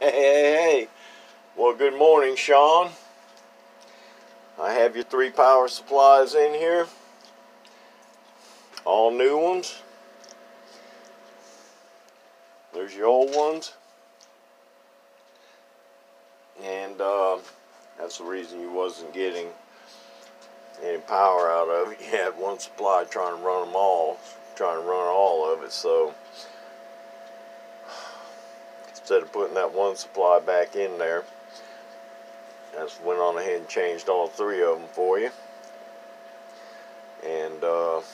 Hey. Well, good morning, Shawn. I have your 3 power supplies in here. All new ones. There's your old ones. And that's the reason you wasn't getting any power out of it. You had one supply trying to run them all. Trying to run all of it. So instead of putting that one supply back in there, I just went on ahead and changed all 3 of them for you. And got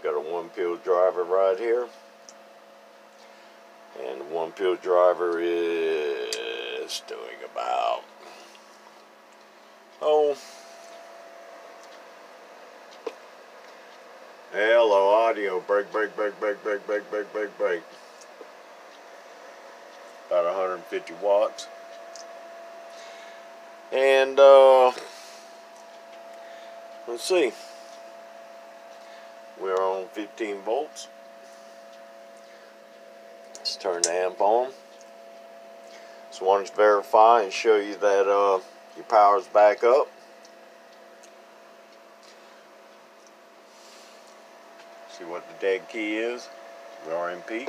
a 1-pill driver right here. And the 1-pill driver is doing about, hello audio, break. About 150 watts. And let's see, we're on 15 volts. Let's turn the amp on. Just wanted to verify and show you that your power's back up. See what the dead key is, the RMP.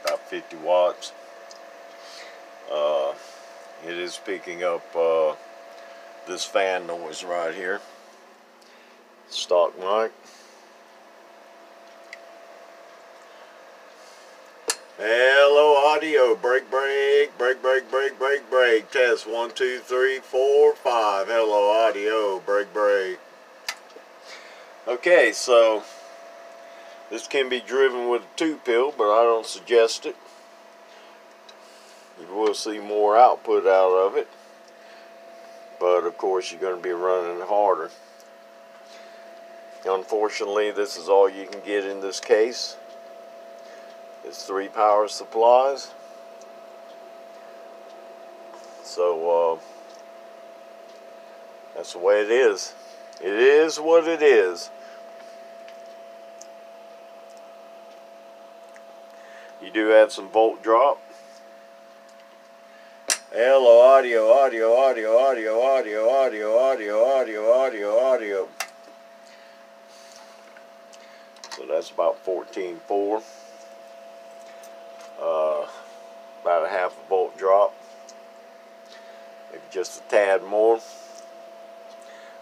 About 50 watts. It is picking up this fan noise right here. Stock mic. Hello audio, break. Test 1 2 3 4 5. Hello audio, break. Okay, so this can be driven with a 2-pill, but I don't suggest it. You will see more output out of it, but of course you're going to be running harder. Unfortunately, this is all you can get in this case. It's 3 power supplies. So that's the way it is. It is what it is. You do have some volt drop. Hello audio. So that's about 14.4. About a half a volt drop. Maybe just a tad more.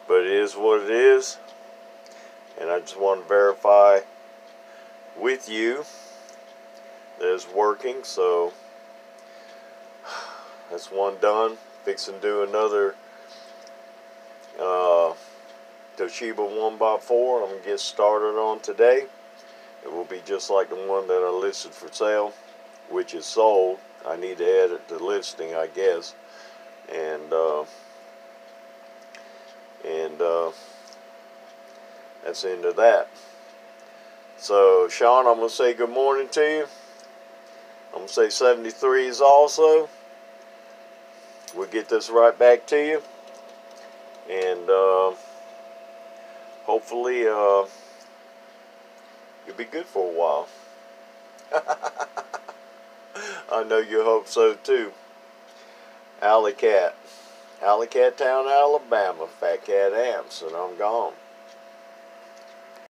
But it is what it is. And I just want to verify with you that it's working. So that's one done. Fixing to do another Toshiba 1x4. I'm going to get started on today. It will be just like the one that I listed for sale, which is sold. I need to edit the listing, I guess. And that's the end of that. So, Shawn, I'm going to say good morning to you. I'm going to say 73s also. We'll get this right back to you. And hopefully you'll be good for a while. I know you hope so too. Alley Cat Town, Alabama. Fat Cat Amps, and I'm gone.